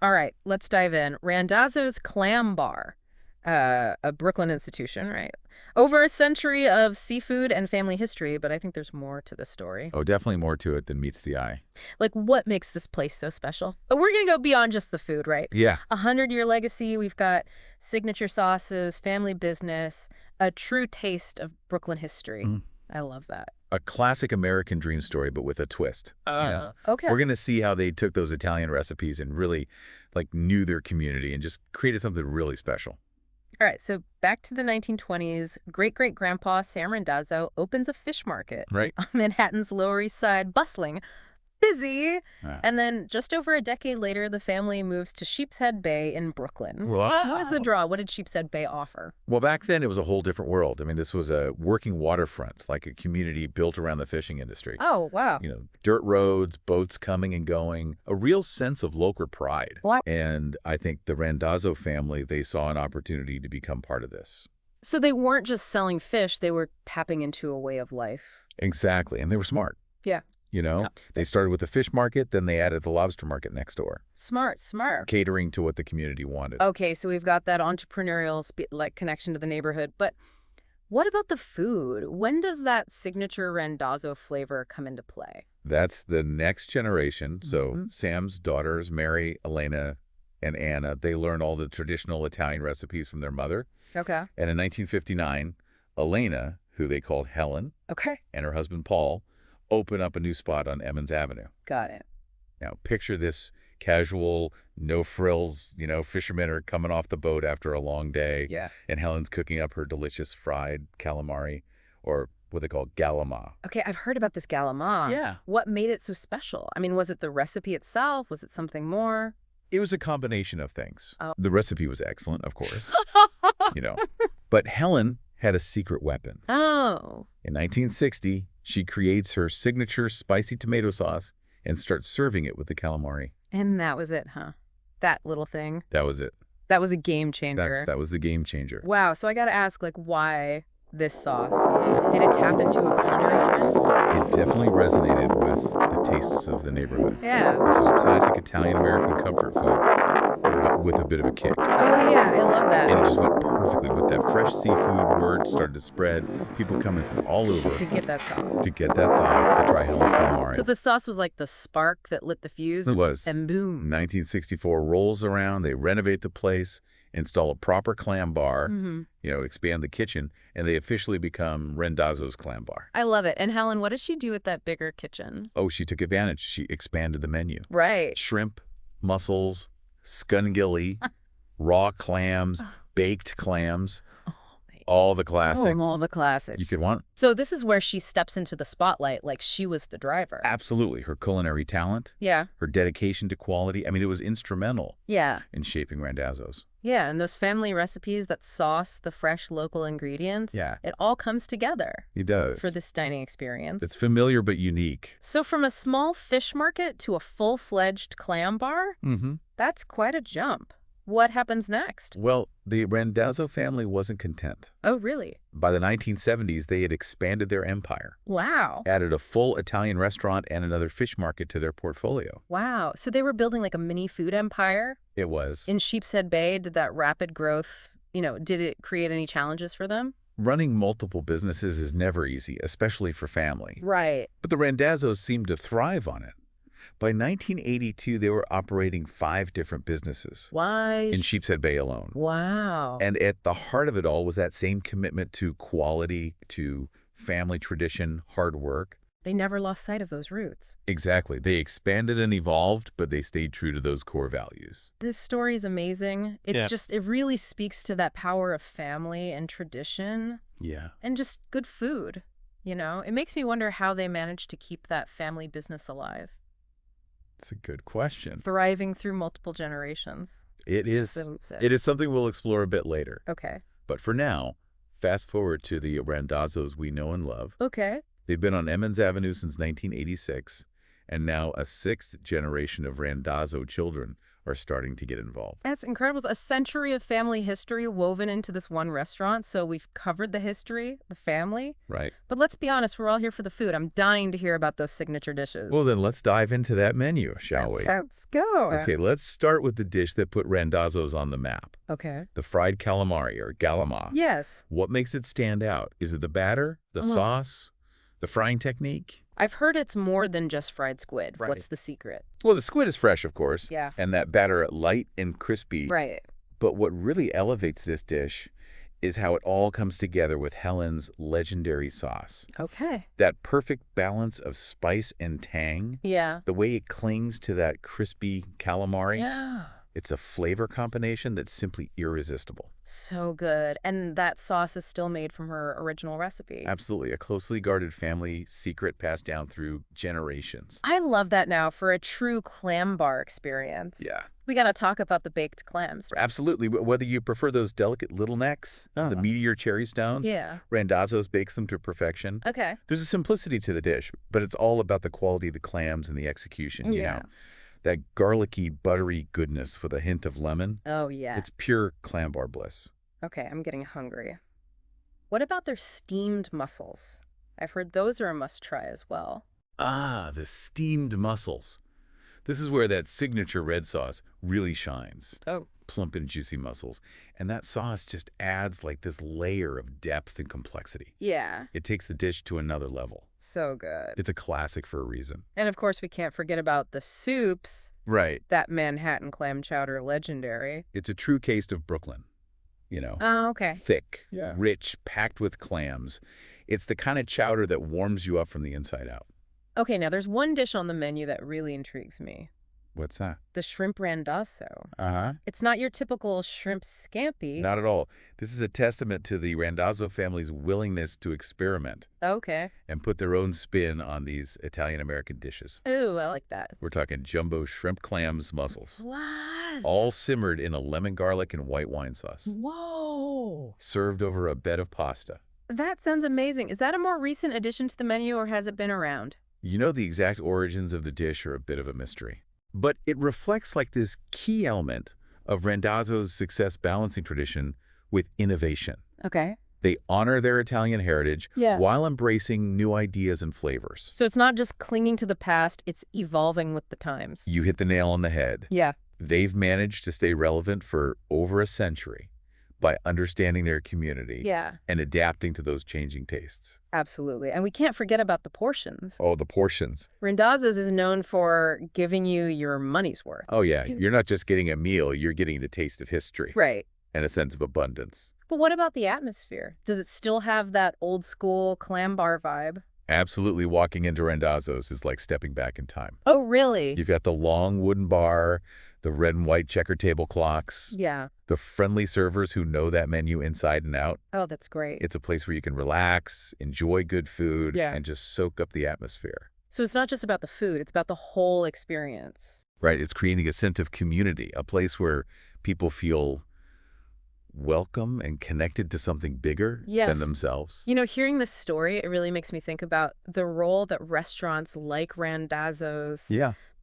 All right, let's dive in. Randazzo's Clam Bar, a Brooklyn institution, right? Over a century of seafood and family history, but I think there's more to the story. Oh, definitely more to it than meets the eye. Like, what makes this place so special? But we're going to go beyond just the food, right? Yeah. 100-year legacy, we've got signature sauces, family business, a true taste of Brooklyn history. Mhm. I love that. A classic American dream story, but with a twist. Okay. We're going to see how they took those Italian recipes and really, knew their community and just created something really special. All right, so back to the 1920s, great-great-grandpa Sam Randazzo opens a fish market Right? on Manhattan's Lower East Side, bustling, busy. Yeah. And then just over a decade later, the family moves to Sheepshead Bay in Brooklyn. Wow. What was the draw? What did Sheepshead Bay offer? Well, back then it was a whole different world. I mean, this was a working waterfront, like a community built around the fishing industry. Oh, wow. Dirt roads, boats coming and going, a real sense of local pride. Wow. And I think the Randazzo family, they saw an opportunity to become part of this. So they weren't just selling fish, they were tapping into a way of life. Exactly. And they were smart. Yeah. They started with the fish market, then they added the lobster market next door, Smart. catering to what the community wanted. Okay, so we've got that entrepreneurial connection to the neighborhood, but what about the food? When does that signature Randazzo flavor come into play? That's the next generation. So Mhm. Sam's daughters, Mary, Elena, and Anna, they learn all the traditional Italian recipes from their mother. Okay. And in 1959, Elena, who they called Helen, Okay. and her husband Paul open up a new spot on Emmons Avenue. Got it. Now, picture this casual, no frills, fishermen are coming off the boat after a long day. Yeah. And Helen's cooking up her delicious fried calamari, or what they call galama. Okay, I've heard about this galamont. Yeah. What made it so special? I mean, was it the recipe itself? Was it something more? It was a combination of things. Oh. The recipe was excellent, of course, But Helen had a secret weapon. Oh. In 1960, she creates her signature spicy tomato sauce and starts serving it with the calamari. And that was it, huh? That little thing. That was it. That was a game changer. That was the game changer. Wow, so I gotta ask, why this sauce? Did it tap into a culinary trend? It definitely resonated with the tastes of the neighborhood. Yeah. This is classic Italian-American comfort food, but with a bit of a kick. Oh, yeah, I love that. And it just went perfectly with that fresh seafood. Word started to spread. People coming from all over To get that sauce. to get that sauce, to try Helen's calamari. So the sauce was like the spark that lit the fuse? It was. And boom. 1964 rolls around. They renovate the place, install a proper clam bar, Mm-hmm. expand the kitchen, and they officially become Randazzo's Clam Bar. I love it. And Helen, what did she do with that bigger kitchen? Oh, she took advantage. She expanded the menu. Right. Shrimp, mussels, scungilly, raw clams, baked clams, all the classics Oh, all the classics. you could want. So this is where she steps into the spotlight like she was the driver. Absolutely. Her culinary talent, Yeah. her dedication to quality. I mean, it was instrumental Yeah. in shaping Randazzo's. Yeah, and those family recipes, that sauce, the fresh local ingredients, Yeah. it all comes together It does. for this dining experience. It's familiar but unique. So from a small fish market to a full-fledged clam bar, Mm-hmm. that's quite a jump. What happens next? Well, the Randazzo family wasn't content. Oh, really? By the 1970s, they had expanded their empire, Wow. added a full Italian restaurant and another fish market to their portfolio. Wow. So they were building like a mini food empire It was. in Sheepshead Bay. Did that rapid growth, did it create any challenges for them? Running multiple businesses is never easy, especially for family. Right. But the Randazzos seemed to thrive on it. By 1982, they were operating 5 different businesses Why? in Sheepshead Bay alone. Wow. And at the heart of it all was that same commitment to quality, to family tradition, hard work. They never lost sight of those roots. Exactly. They expanded and evolved, but they stayed true to those core values. This story is amazing. It's Yeah. just, it really speaks to that power of family and tradition Yeah. and just good food. It makes me wonder how they managed to keep that family business alive, It's a good question. thriving through multiple generations. It is. So sick. It is something we'll explore a bit later. Okay. But for now, fast forward to the Randazzos we know and love. Okay. They've been on Emmons Avenue since 1986, and now a 6th generation of Randazzo children are starting to get involved. That's incredible. A century of family history woven into this one restaurant. So we've covered the history, the family. Right. But let's be honest, we're all here for the food. I'm dying to hear about those signature Well, dishes. then let's dive into that menu, shall we? Let's go. Okay, let's start with the dish that put Randazzo's on the map. Okay. The fried calamari, or galama. Yes. What makes it stand out? Is it the batter, the sauce, the frying technique? I've heard it's more than just fried squid. Right. What's the secret? Well, the squid is fresh, of course. Yeah. And that batter light and crispy. Right. But what really elevates this dish is how it all comes together with Helen's legendary sauce. Okay. That perfect balance of spice and tang. Yeah. The way it clings to that crispy calamari. Yeah. It's a flavor combination that's simply irresistible. So good. And that sauce is still made from her original recipe. Absolutely. A closely guarded family secret passed down through generations. I love that now for a true clam bar experience. Yeah. We got to talk about the baked clams. Absolutely. Whether you prefer those delicate little necks, the meteor cherry stones, Yeah. Randazzo's bakes them to perfection. Okay. There's a simplicity to the dish, but it's all about the quality of the clams and the execution, you know. That garlicky, buttery goodness with a hint of lemon. Oh, yeah. It's pure clam bar bliss. Okay, I'm getting hungry. What about their steamed mussels? I've heard those are a must-try as well. Ah, the steamed mussels. This is where that signature red sauce really shines. Oh. Plump and juicy mussels. And that sauce just adds like this layer of depth and complexity. Yeah. It takes the dish to another level. So good. It's a classic for a reason. And of course, we can't forget about the soups. Right. That Manhattan clam chowder, legendary. It's a true case of Brooklyn, you know. Oh, okay. Thick, rich, packed with clams. It's the kind of chowder that warms you up from the inside out. Okay, now there's one dish on the menu that really intrigues me. What's that? The shrimp randazzo. Uh-huh. It's not your typical shrimp scampi. Not at all. This is a testament to the Randazzo family's willingness to experiment Okay. and put their own spin on these Italian-American dishes. Ooh, I like that. We're talking jumbo shrimp clams mussels, What? all simmered in a lemon garlic and white wine sauce, Whoa. served over a bed of pasta. That sounds amazing. Is that a more recent addition to the menu or has it been around? You know, the exact origins of the dish are a bit of a mystery, but it reflects like this key element of Randazzo's success balancing tradition with innovation. Okay. They honor their Italian heritage while embracing new ideas and flavors. So it's not just clinging to the past, it's evolving with the times. You hit the nail on the head. Yeah. They've managed to stay relevant for over a century by understanding their community and adapting to those changing tastes. Absolutely. And we can't forget about the portions. Oh, the portions. Randazzo's is known for giving you your money's worth. Oh, yeah. You're not just getting a meal, you're getting a taste of history. Right. And a sense of abundance. But what about the atmosphere? Does it still have that old school clam bar vibe? Absolutely, walking into Randazzo's is like stepping back in time. Oh, really? You've got the long wooden bar, the red and white checker tablecloths, Yeah. the friendly servers who know that menu inside and out. Oh, that's great. It's a place where you can relax, enjoy good food, and just soak up the atmosphere. So it's not just about the food, it's about the whole experience. Right, it's creating a sense of community, a place where people feel welcome and connected to something bigger than themselves. You know, hearing this story, it really makes me think about the role that restaurants like Randazzo's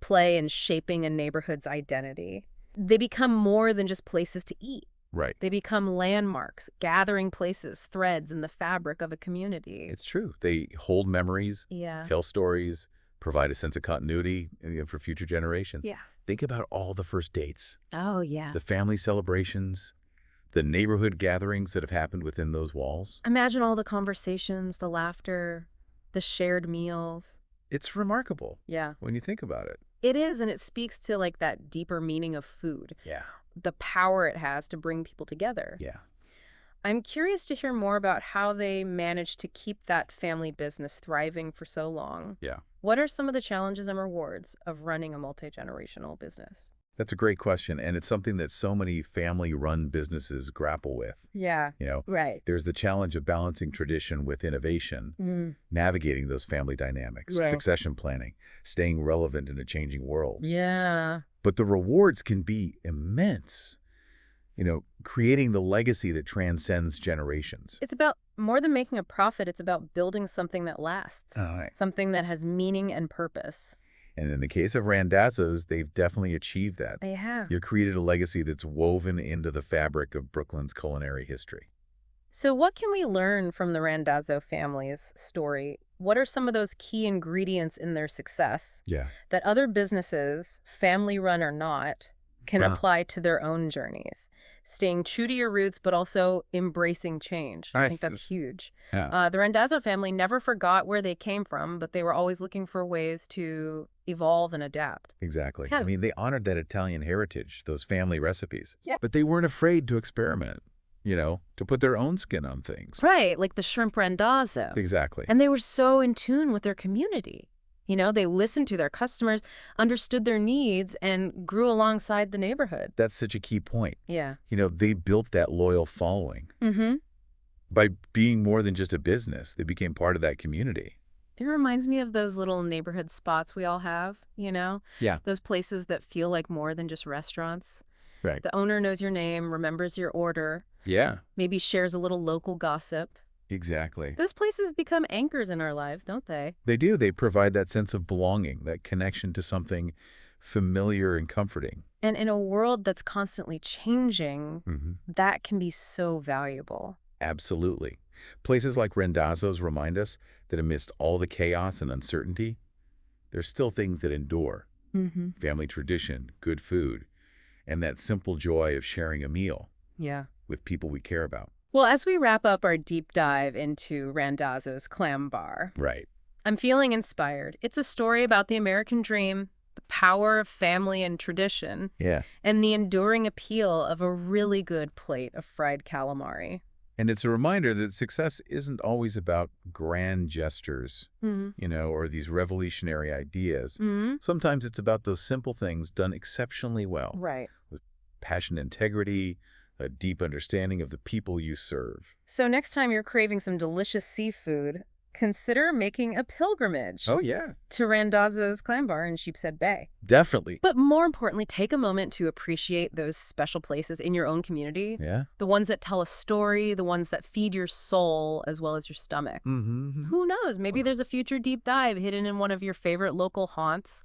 play in shaping a neighborhood's identity. They become more than just places to eat. Right. They become landmarks, gathering places, threads in the fabric of a community. It's true. They hold memories, Yeah. tell stories, provide a sense of continuity for future generations. Yeah. Think about all the first dates, Oh, yeah. the family celebrations, the neighborhood gatherings that have happened within those walls. Imagine all the conversations, the laughter, the shared meals. It's remarkable Yeah. when you think about it. It is, and it speaks to like that deeper meaning of food, Yeah. the power it has to bring people together. Yeah. I'm curious to hear more about how they managed to keep that family business thriving for so long. Yeah. What are some of the challenges and rewards of running a multi-generational business? That's a great question, and it's something that so many family-run businesses grapple with. Yeah. You know, Right. there's the challenge of balancing tradition with innovation, navigating those family dynamics, Right. succession planning, staying relevant in a changing world. Yeah. But the rewards can be immense. You know, creating the legacy that transcends generations. It's about more than making a profit. It's about building something that lasts, All right. something that has meaning and purpose. And in the case of Randazzo's, they've definitely achieved that. They have. You've created a legacy that's woven into the fabric of Brooklyn's culinary history. So what can we learn from the Randazzo family's story? What are some of those key ingredients in their success Yeah. that other businesses, family run or not, can Wow. apply to their own journeys? Staying true to your roots, but also embracing change. I think Nice. that's huge. Yeah. The Randazzo family never forgot where they came from, but they were always looking for ways to evolve and adapt. Exactly. Yeah. I mean, they honored that Italian heritage, those family recipes. Yeah. But they weren't afraid to experiment, to put their own skin on things. Right, like the shrimp Randazzo. Exactly. And they were so in tune with their community. They listened to their customers, understood their needs, and grew alongside the neighborhood. That's such a key point. Yeah. They built that loyal following. Mm-hmm. By being more than just a business, they became part of that community. It reminds me of those little neighborhood spots we all have. Yeah. Those places that feel like more than just restaurants. Right. The owner knows your name, remembers your order, Yeah, maybe shares a little local gossip. exactly. Those places become anchors in our lives, don't they? They do. They provide that sense of belonging, that connection to something familiar and comforting. And in a world that's constantly changing, Mm-hmm. that can be so valuable. Absolutely. Places like Randazzo's remind us that amidst all the chaos and uncertainty, there's still things that endure. Mm-hmm. Family tradition, good food, and that simple joy of sharing a meal Yeah. with people we care about. Well, as we wrap up our deep dive into Randazzo's Clam Bar, Right. I'm feeling inspired. It's a story about the American dream, the power of family and tradition, Yeah. and the enduring appeal of a really good plate of fried calamari. And it's a reminder that success isn't always about grand gestures, Mm-hmm. or these revolutionary ideas. Mm-hmm. Sometimes it's about those simple things done exceptionally well, Right. with passion, integrity, a deep understanding of the people you serve. So next time you're craving some delicious seafood, consider making a pilgrimage Oh, yeah. to Randazzo's Clam Bar in Sheepshead Bay. Definitely. But more importantly, take a moment to appreciate those special places in your own community. Yeah. The ones that tell a story, the ones that feed your soul as well as your stomach. Mm-hmm. Who knows? Maybe there's a future deep dive hidden in one of your favorite local haunts